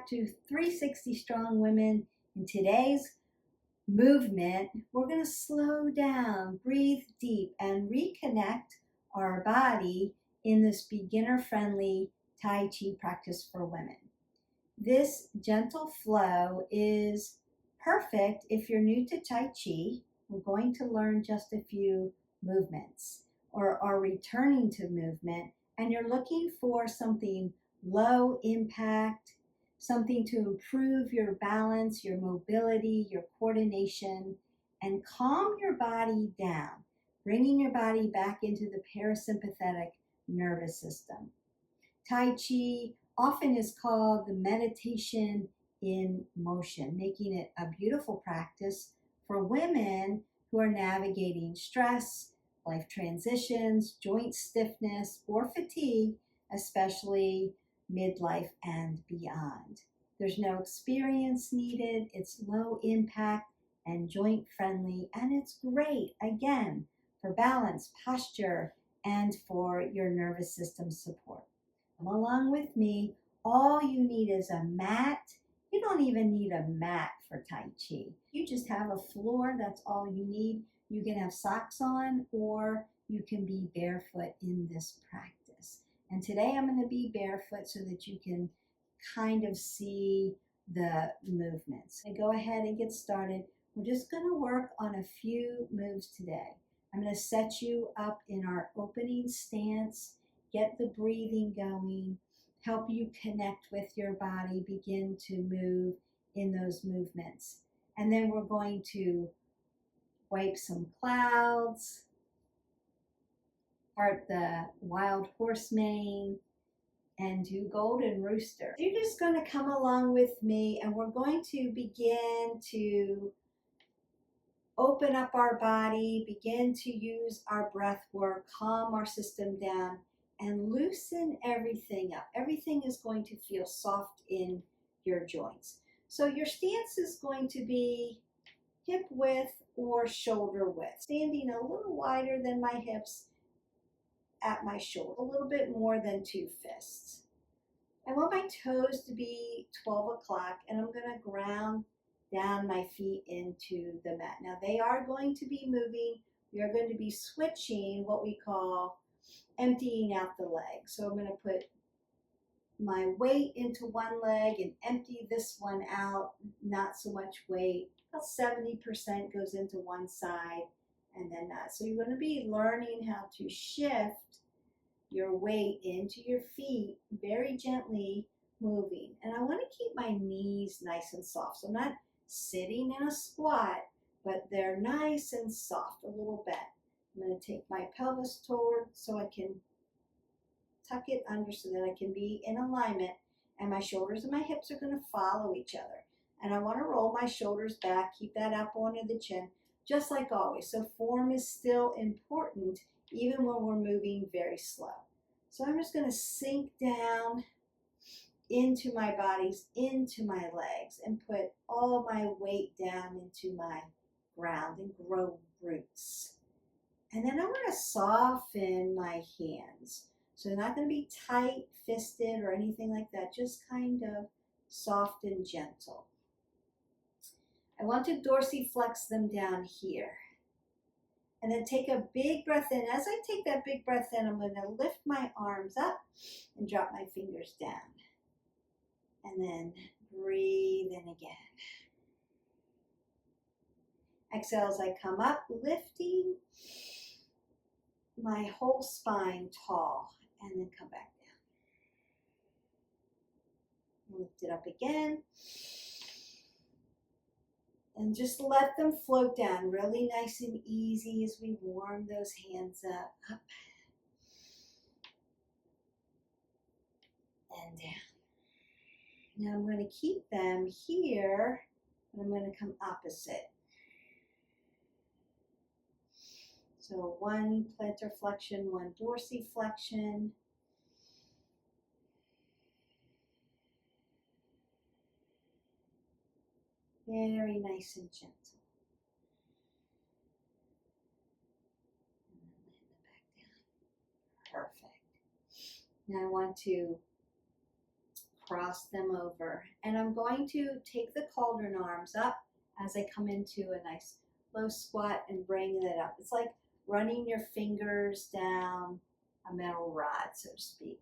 back to 360 Strong Women. In today's movement, we're going to slow down, breathe deep, and reconnect our body in this beginner-friendly Tai Chi practice for women. This gentle flow is perfect if you're new to Tai Chi. We're going to learn just a few movements or are returning to movement, and you're looking for something low impact, something to improve your balance, your mobility, your coordination, and calm your body down, bringing your body back into the parasympathetic nervous system. Tai Chi often is called the meditation in motion, making it a beautiful practice for women who are navigating stress, life transitions, joint stiffness, or fatigue, especially midlife and beyond. There's no experience needed, it's low impact and joint friendly, and it's great, again, for balance, posture, and for your nervous system support. Come along with me. All you need is a mat. You don't even need a mat for Tai Chi. You just have a floor, that's all you need. You can have socks on, or you can be barefoot in this practice. And today I'm going to be barefoot so that you can kind of see the movements. And go ahead and get started. We're just going to work on a few moves today. I'm going to set you up in our opening stance, get the breathing going, help you connect with your body, begin to move in those movements. And then we're going to wipe some clouds, part the wild horse mane, and do golden rooster. You're just going to come along with me, and we're going to begin to open up our body, begin to use our breath work, calm our system down, and loosen everything up. Everything is going to feel soft in your joints. So your stance is going to be hip width or shoulder width, standing a little wider than my hips at my shoulder, a little bit more than 2 fists. I want my toes to be 12 o'clock, and I'm going to ground down my feet into the mat. Now they are going to be moving. We are going to be switching what we call emptying out the leg. So I'm going to put my weight into one leg and empty this one out, not so much weight. About 70% goes into one side and then that. So you're going to be learning how to shift your weight into your feet, very gently moving. And I want to keep my knees nice and soft. So I'm not sitting in a squat, but they're nice and soft, a little bit. I'm going to take my pelvis toward so I can tuck it under so that I can be in alignment, and my shoulders and my hips are going to follow each other. And I want to roll my shoulders back, keep that up onto the chin, just like always. So form is still important even when we're moving very slow. So I'm just going to sink down into my bodies, into my legs, and put all my weight down into my ground and grow roots. And then I want to soften my hands. So they're not going to be tight fisted or anything like that, just kind of soft and gentle. I want to dorsiflex them down here. And then take a big breath in. As I take that big breath in, I'm going to lift my arms up and drop my fingers down. And then breathe in again. Exhale as I come up, lifting my whole spine tall, and then come back down. Lift it up again. And just let them float down really nice and easy as we warm those hands up and down. Now I'm going to keep them here, and I'm going to come opposite. So one plantar flexion, one dorsiflexion. Very nice and gentle. And then land it back down. Perfect. Now I want to cross them over. And I'm going to take the cauldron arms up as I come into a nice low squat and bring it up. It's like running your fingers down a metal rod, so to speak.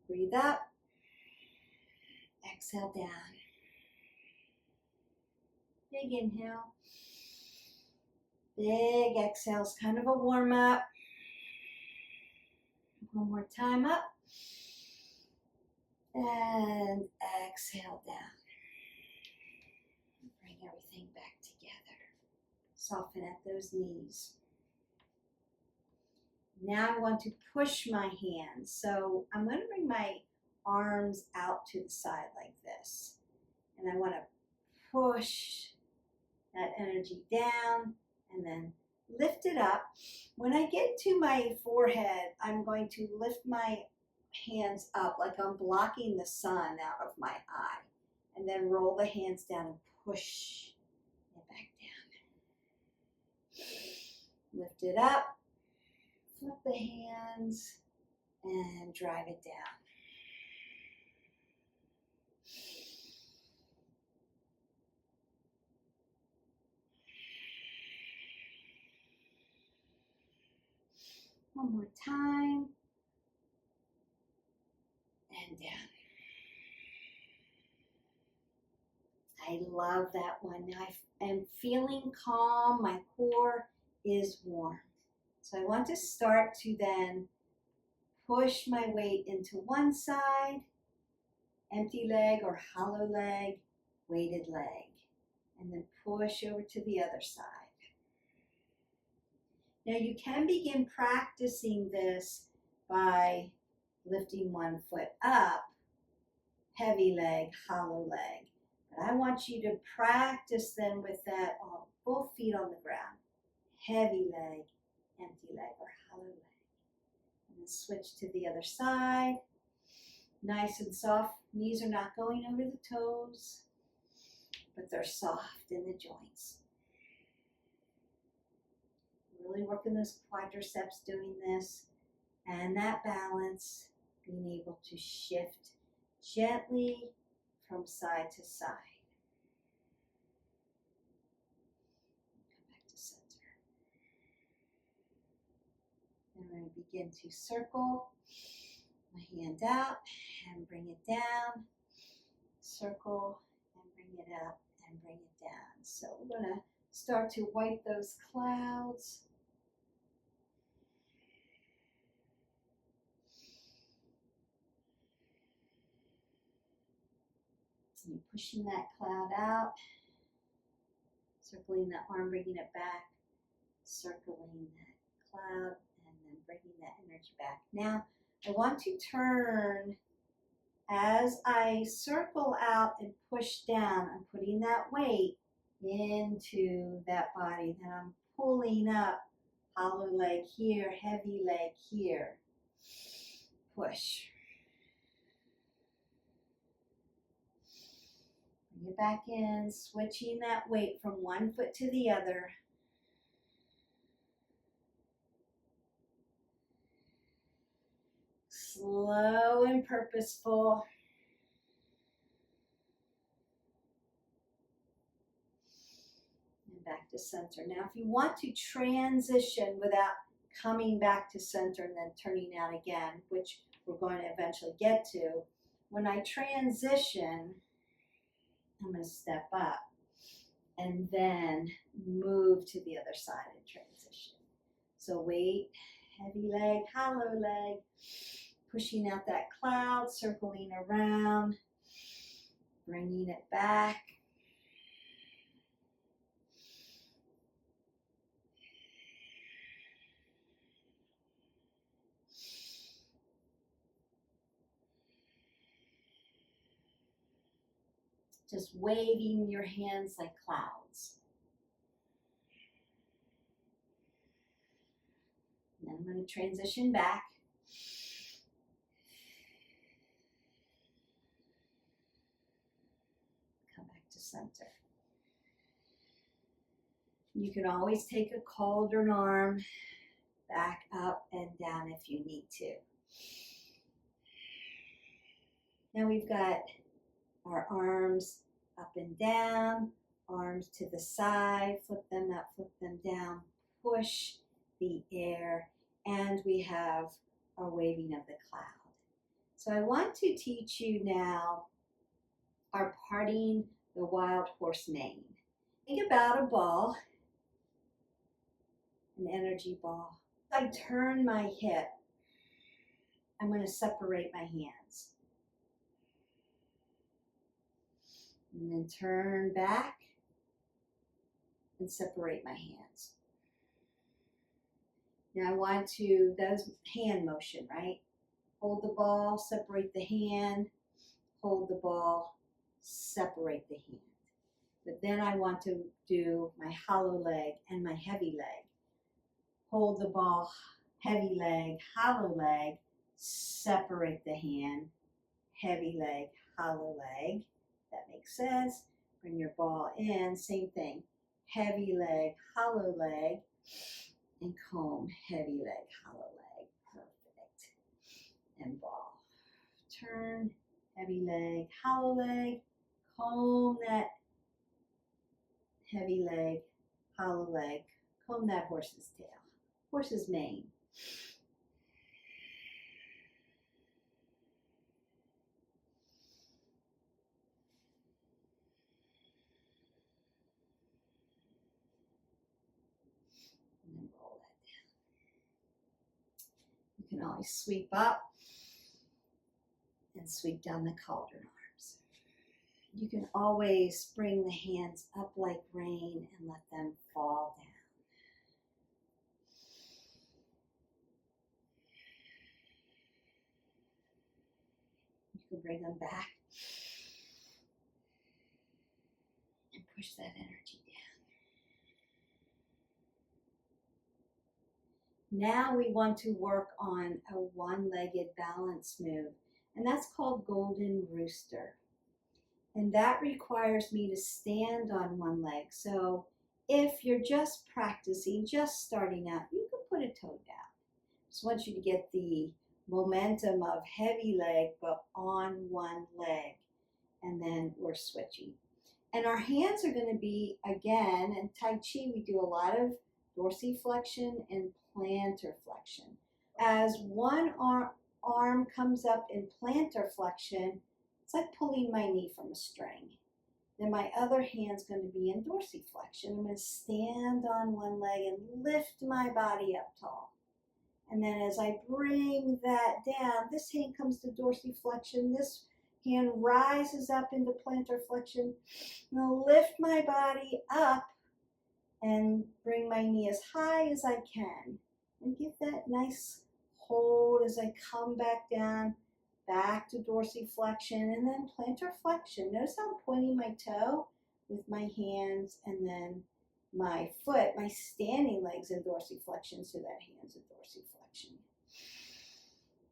Breathe up. Exhale down. Big inhale. Big exhale. It's kind of a warm up. One more time up. And exhale down. Bring everything back together. Soften at those knees. Now I want to push my hands. So I'm going to bring my arms out to the side like this. And I want to push that energy down and then lift it up. When I get to my forehead, I'm going to lift my hands up like I'm blocking the sun out of my eye. And then roll the hands down and push it back down. Lift it up, flip the hands, and drive it down. One more time. And down. I love that one. I am feeling calm. My core is warm. So I want to start to then push my weight into one side, empty leg or hollow leg, weighted leg, and then push over to the other side. Now you can begin practicing this by lifting one foot up, heavy leg, hollow leg. But I want you to practice then with that on both feet on the ground. Heavy leg, empty leg, or hollow leg. And then switch to the other side. Nice and soft. Knees are not going over the toes, but they're soft in the joints. Really working those quadriceps doing this. And that balance, being able to shift gently from side to side. Come back to center. And we're going to begin to circle my hand out and bring it down. Circle and bring it up and bring it down. So we're going to start to wipe those clouds. And you're pushing that cloud out, circling that arm, bringing it back, circling that cloud, and then bringing that energy back. Now, I want to turn as I circle out and push down. I'm putting that weight into that body. Then I'm pulling up, hollow leg here, heavy leg here. Push. Bring it back in, switching that weight from one foot to the other. Slow and purposeful. And back to center. Now, if you want to transition without coming back to center and then turning out again, which we're going to eventually get to, when I transition, I'm going to step up and then move to the other side and transition. So weight, heavy leg, hollow leg, pushing out that cloud, circling around, bringing it back. Just waving your hands like clouds. And then I'm going to transition back. Come back to center. You can always take a cauldron arm back up and down if you need to. Now we've got our arms up and down, arms to the side, flip them up, flip them down, push the air, and we have our waving of the cloud. So I want to teach you now our parting the wild horse mane. Think about a ball, an energy ball. I turn my hip. I'm going to separate my hands. And then turn back and separate my hands. Now I want to, those hand motion, right? Hold the ball, separate the hand, hold the ball, separate the hand. But then I want to do my hollow leg and my heavy leg. Hold the ball, heavy leg, hollow leg, separate the hand, heavy leg, hollow leg. That makes sense. Bring your ball in, same thing. Heavy leg, hollow leg, and comb, heavy leg, hollow leg. Perfect. And ball. Turn, heavy leg, hollow leg, comb that heavy leg, hollow leg, comb that horse's tail, horse's mane. And then roll that down. You can always sweep up and sweep down the cauldron arms. You can always bring the hands up like rain and let them fall down. You can bring them back and push that energy down. Now we want to work on a one-legged balance move, and that's called Golden Rooster. And that requires me to stand on one leg. So if you're just practicing, just starting out, you can put a toe down. Just want you to get the momentum of heavy leg, but on one leg. And then we're switching. And our hands are going to be, again, in Tai Chi, we do a lot of dorsiflexion and plantar flexion. As one arm comes up in plantar flexion, it's like pulling my knee from a string. Then my other hand's going to be in dorsiflexion. I'm going to stand on one leg and lift my body up tall. And then as I bring that down, this hand comes to dorsiflexion. This hand rises up into plantar flexion. I'm going to lift my body up and bring my knee as high as I can. And give that nice hold as I come back down, back to dorsiflexion, and then plantar flexion. Notice how I'm pointing my toe with my hands, and then my foot, my standing legs in dorsiflexion, so that hand's in dorsiflexion.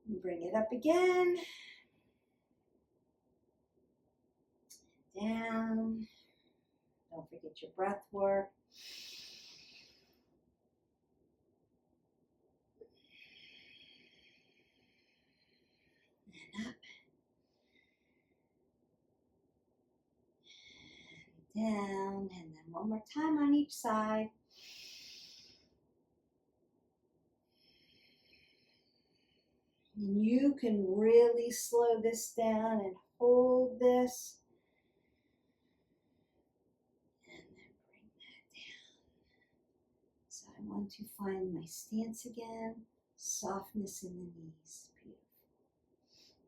And bring it up again. Down. Don't forget your breath work. And up. And down. And then one more time on each side. And you can really slow this down and hold this. And then bring that down. So I want to find my stance again. Softness in the knees. Beautiful.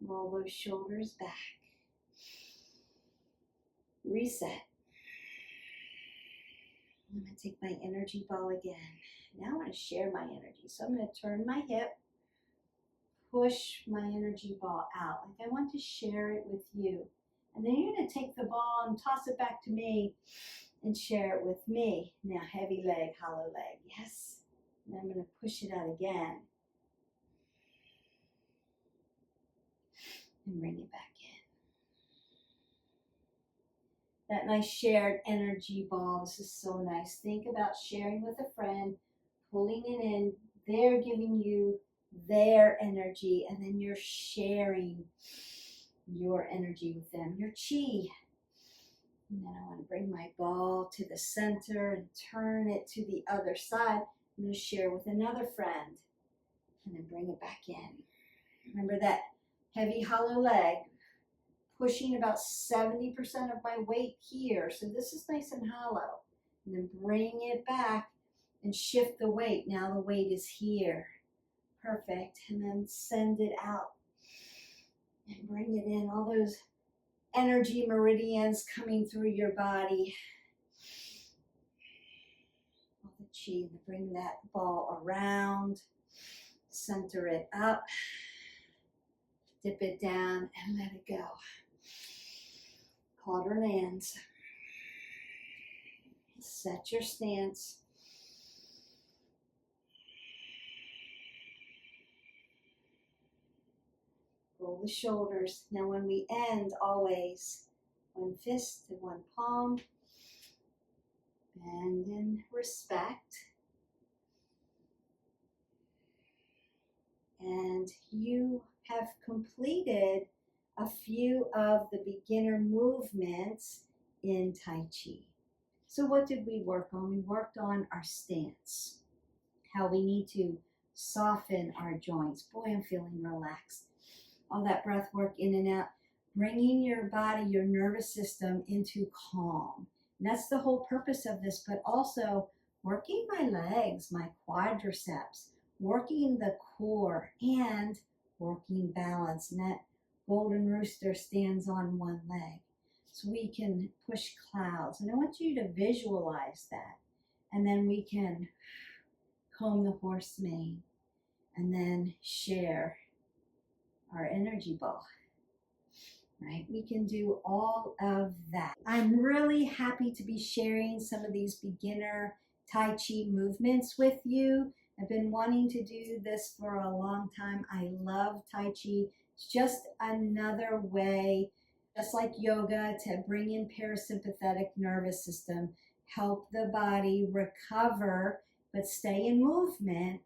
Roll those shoulders back. Reset. I'm going to take my energy ball again. Now I want to share my energy. So I'm going to turn my hip. Push my energy ball out. Like I want to share it with you. And then you're going to take the ball and toss it back to me and share it with me. Now heavy leg, hollow leg. Yes. And I'm going to push it out again. And bring it back in. That nice shared energy ball. This is so nice. Think about sharing with a friend, pulling it in. They're giving you their energy, and then you're sharing your energy with them, your chi. And then I want to bring my ball to the center and turn it to the other side. I'm going to share with another friend and then bring it back in. Remember that heavy hollow leg, pushing about 70% of my weight here. So this is nice and hollow. And then bring it back and shift the weight. Now the weight is here. Perfect. And then send it out and bring it in. All those energy meridians coming through your body. All the chi. And bring that ball around. Center it up. Dip it down and let it go. Quadranans. Set your stance. Roll the shoulders. Now when we end, always one fist to one palm. Bend in respect. And you have completed a few of the beginner movements in Tai Chi. So what did we work on? We worked on our stance, how we need to soften our joints. Boy, I'm feeling relaxed. All that breath work in and out, bringing your body, your nervous system into calm. And that's the whole purpose of this, but also working my legs, my quadriceps, working the core and working balance. And that golden rooster stands on one leg. So we can push clouds. And I want you to visualize that. And then we can comb the horse mane and then share our energy ball. Right? We can do all of that. I'm really happy to be sharing some of these beginner Tai Chi movements with you. I've been wanting to do this for a long time. I love Tai Chi. It's just another way, just like yoga, to bring in parasympathetic nervous system, help the body recover, but stay in movement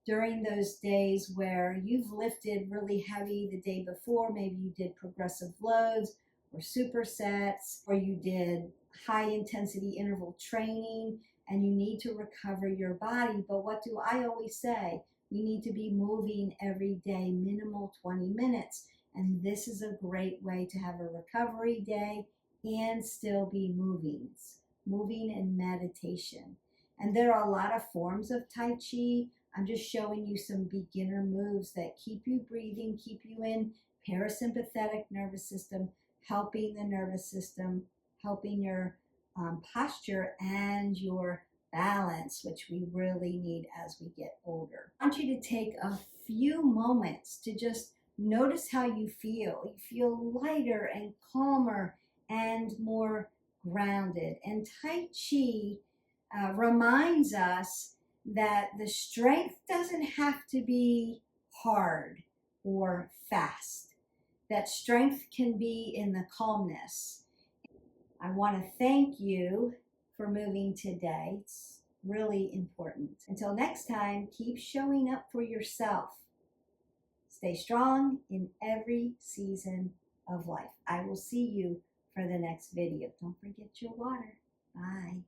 during those days where you've lifted really heavy the day before. Maybe you did progressive loads or supersets, or you did high intensity interval training and you need to recover your body. But what do I always say? We need to be moving every day, minimal 20 minutes. And this is a great way to have a recovery day and still be moving and meditation. And there are a lot of forms of Tai Chi. I'm just showing you some beginner moves that keep you breathing, keep you in parasympathetic nervous system, helping the nervous system, helping your posture and your balance, which we really need as we get older. I want you to take a few moments to just notice how you feel. You feel lighter and calmer and more grounded. And Tai Chi reminds us that the strength doesn't have to be hard or fast. That strength can be in the calmness. I want to thank you for moving today. It's really important. Until next time, keep showing up for yourself. Stay strong in every season of life. I will see you for the next video. Don't forget your water. Bye.